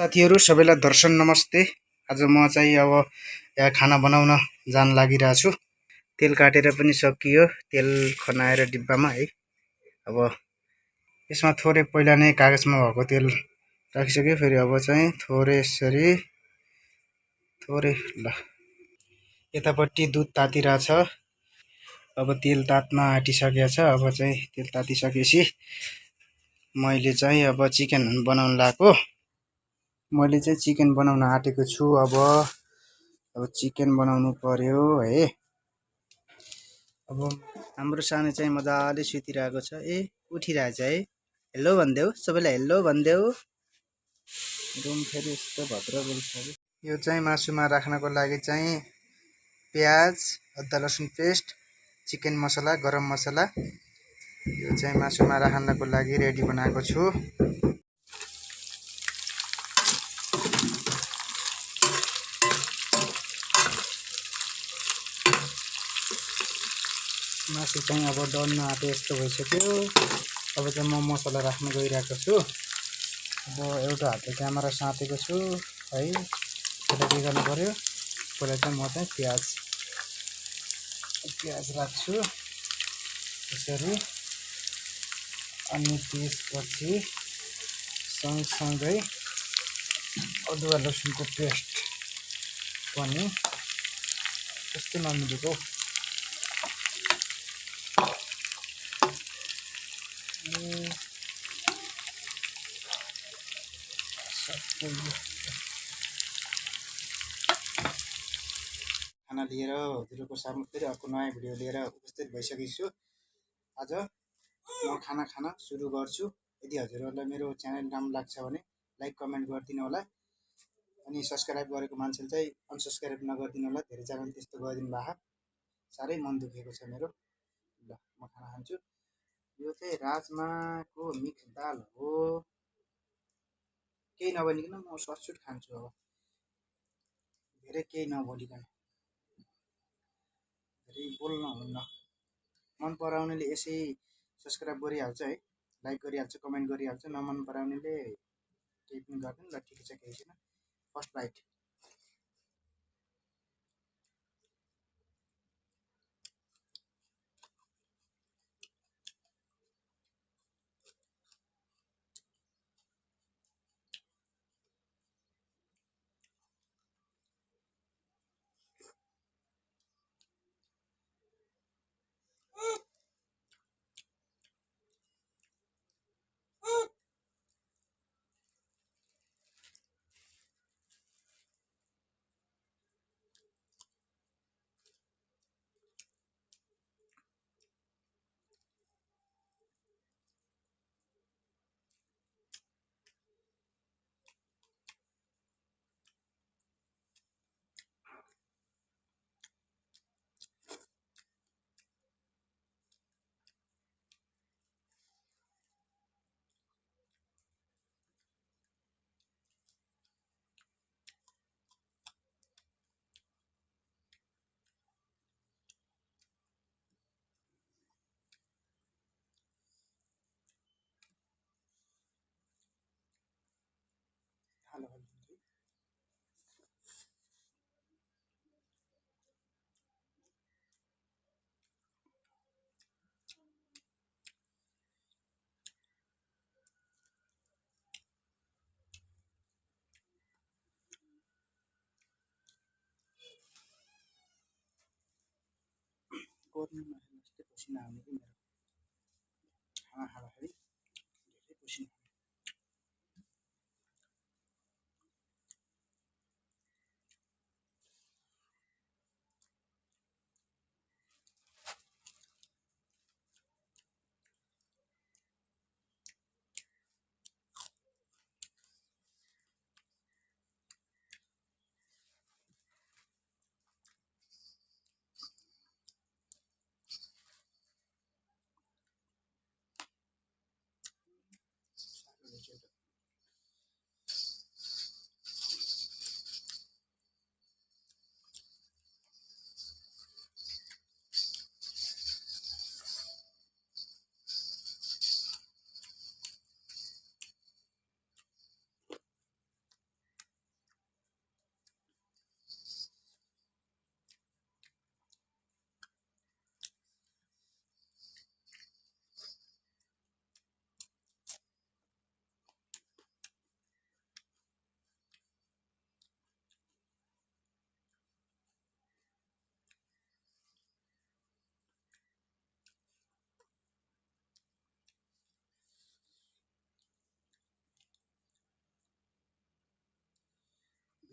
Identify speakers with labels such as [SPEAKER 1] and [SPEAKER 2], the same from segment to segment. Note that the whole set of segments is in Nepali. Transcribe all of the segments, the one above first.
[SPEAKER 1] साथीहरु सबैलाई दर्शन नमस्ते। आज म चाहिँ अब यहाँ खाना बनाउन जान लागिरहेको छु। तेल काटेर पनि सकियो, तेल खनाएर डिब्बामा है। अब यसमा थोरै पहिला नै कागजमा भएको तेल राखिसक्यो। फेरि अब चाहिँ थोरै यसरी थोरै ल यतापट्टि दुध तातिरहेछ। अब तेल तात्न आँटिसकेको छ। अब चाहिँ तेल तातिसकेपछि मैले चाहिँ अब चिकन बनाउन लाग्यो। मैले चाहिँ चिकन बनाउन आँटेको छु। अब चिकन बनाउनु पर्यो है। अब हाम्रो सानो चाहिँ मजाले सुतिरहेको छ। उठिरहेछ है। हेलो भन्देऊ, सबैलाई हेलो भन्देऊ। रुम फेरि यस्तो भद्र बोल्छ। यो चाहिँ मासुमा राख्नको लागि चाहिँ प्याज, अदुवा लसुन पेस्ट, चिकन मसला, गरम मसला, यो चाहिँ मासुमा राख्नको लागि रेडी बनाएको छु। मासु चाहिँ अब डल्न आँटे यस्तो भइसक्यो। अब चाहिँ म मसला राख्न गइरहेको छु। अब एउटा हातले क्यामेरा साँतेको छु है। त्यसलाई के गर्नु पर्यो, पहिला चाहिँ म चाहिँ प्याज राख्छु यसरी। अनि त्यसपछि सँगसँगै अदुवा लसुनको पेस्ट पनि त्यस्तो नमिलेको। खाना लिएर हजुरको सामु फेरि अर्को नयाँ भिडियो लिएर उपस्थित भइसकेको छु। आज म खाना खान सुरु गर्छु। यदि हजुरहरूलाई मेरो च्यानल राम्रो लाग्छ भने लाइक कमेन्ट गरिदिनु होला। अनि सब्सक्राइब गरेको मान्छेले चाहिँ अनसब्सक्राइब नगरिदिनु होला। धेरै च्यानल त्यस्तो गरिदिनु भएको, साह्रै मन दुखेको छ मेरो। ल म खाना खान्छु। यो चाहिँ राजमाको मिक्स दाल हो। केही नबनिकन म सर्टसुट खान्छु। अब धेरै केही नबोलिकन, धेरै बोल्न हुन्न। मन पराउनेले यसै सब्सक्राइब गरिहाल्छ है, लाइक गरिहाल्छ, कमेन्ट गरिहाल्छ। नमन पराउनेले केही पनि गर्दैन। ल ठिकै छ, केही छैन। First bite. हेलो गर्नुमा यस्तै पसिना आउने कि मेरो खाना खाँदाखेरि धेरै पसिना।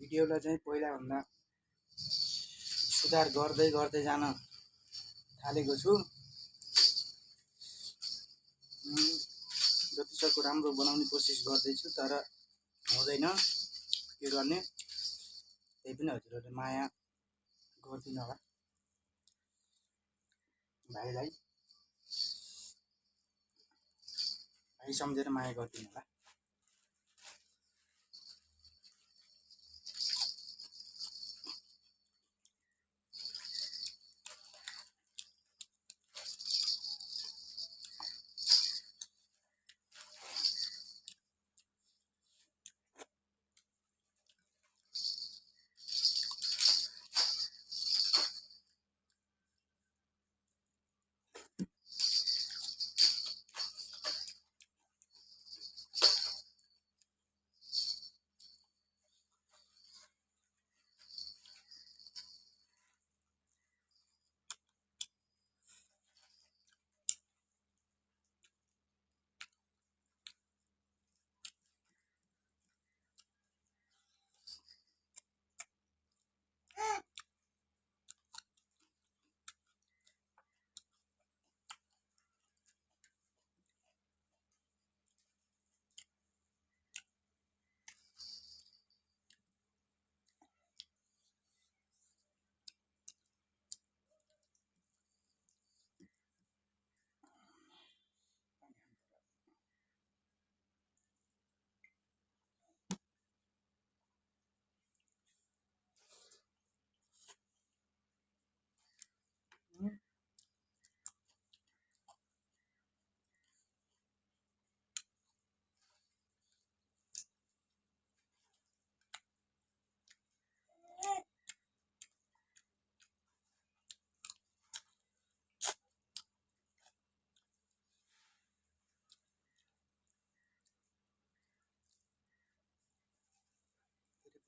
[SPEAKER 1] भिडियोलाई चाहिँ पहिलाभन्दा सुधार गर्दै गर्दै जान थालेको छु। जतिसक्दो राम्रो बनाउने कोसिस गर्दैछु, तर हुँदैन। के गर्ने, त्यही पनि हजुरहरूले माया गरिदिनु होला भाइ सम्झेर माया गरिदिनु होला।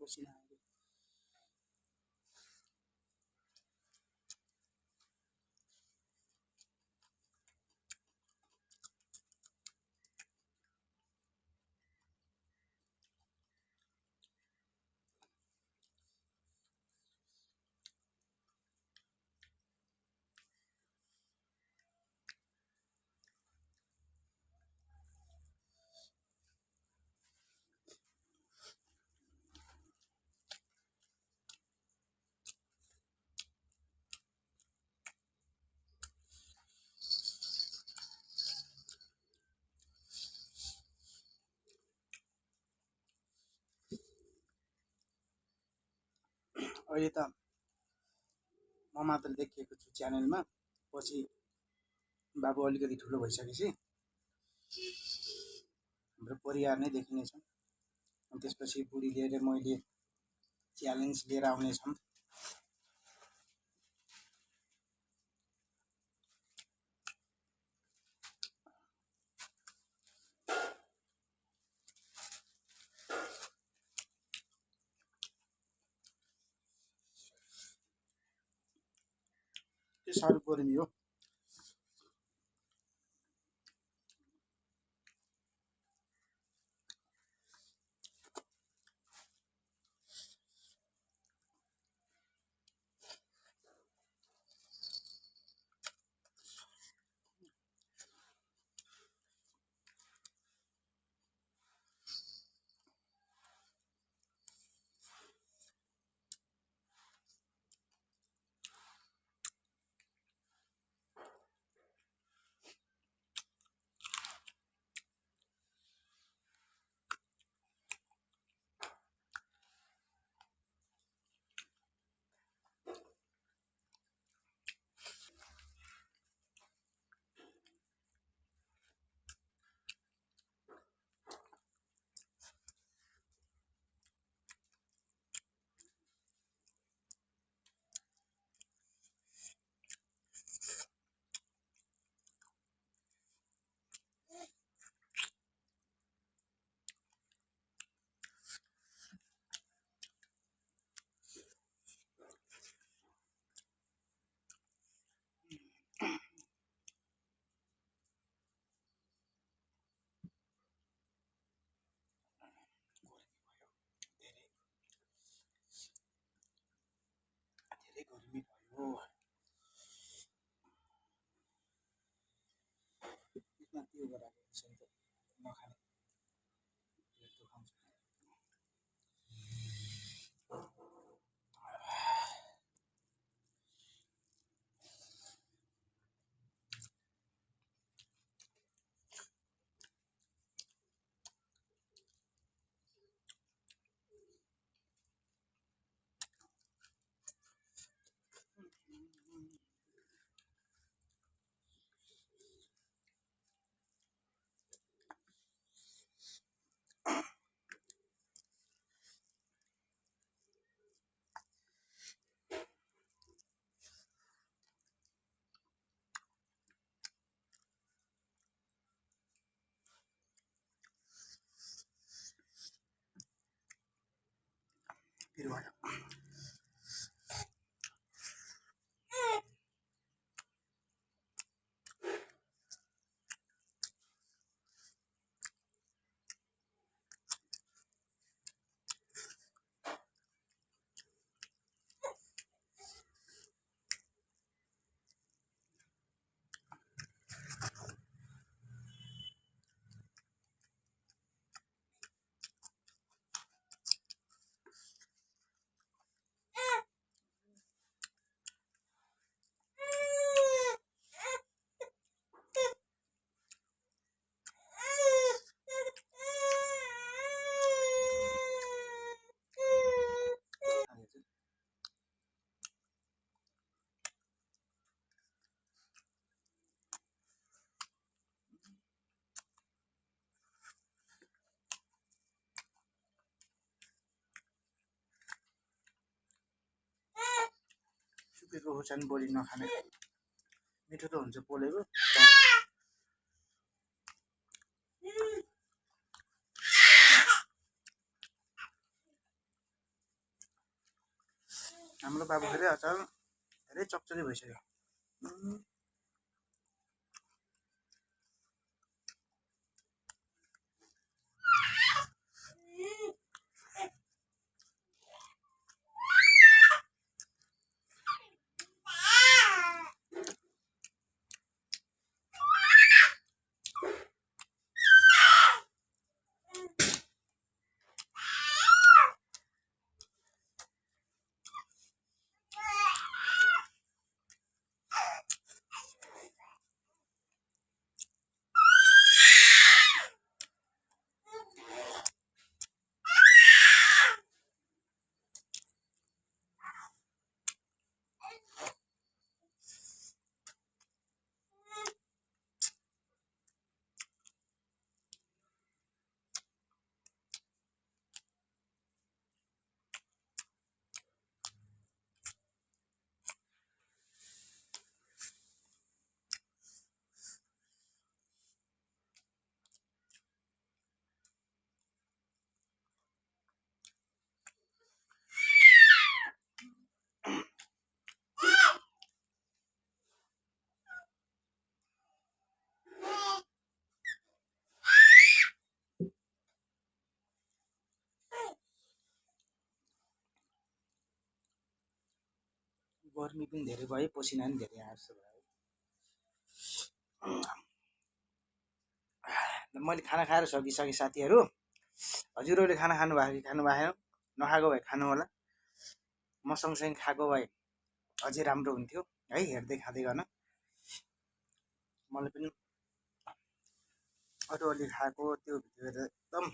[SPEAKER 1] पसिना आयो। अहिले त म मात्र देखिएको छु च्यानलमा, पछि बाबु अलिकति ठुलो भइसकेपछि हाम्रो परिवार नै देखिनेछ। त्यसपछि बुढीले र मैले च्यालेन्ज लिएर आउनेछौँ। के साह्रो पऱ्यो नि हो। पिर भयो। सुकेको खोर्सानी बोली नखाने, मिठो त हुन्छ पोलेको। हाम्रो बाबु फेरि अचार धेरै चकचकी भइसक्यो। गर्मी पनि धेरै भयो, पसिना पनि धेरै आएको छ। मैले खाना खाएर सकिसकेँ साथीहरू। हजुरहरूले खाना खानु भएको कि खानु भएन? नखाएको भए खानु होला। म सँगसँगै खाएको भए अझै राम्रो हुन्थ्यो है, हेर्दै खाँदै गर्न। मलाई पनि अरूहरूले खाएको त्यो भिडियो हेरेर एकदम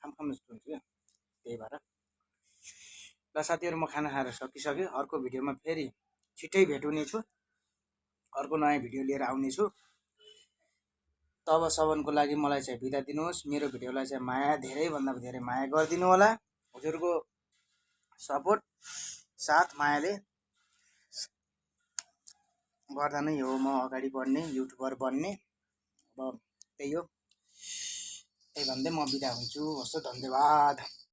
[SPEAKER 1] खाम जस्तो हुन्छ क्या, त्यही भएर। ल साथीहरू, म खाना खाएर सकिसकेँ। अर्को भिडियोमा फेरि छिट्टै भेट हुनेछु, अर्को नयाँ भिडियो लिएर आउनेछु। तबसम्मको लागि मलाई चाहिँ बिदा दिनुहोस्। मेरो भिडियोलाई चाहिँ माया, धेरैभन्दा धेरै माया गरिदिनु होला। हजुरको सपोर्ट साथ मायाले गर्दा नै हो म अगाडि बढ्ने, युट्युबर बन्ने। अब त्यही हो, त्यही भन्दै म बिदा हुन्छु। हस्, धन्यवाद।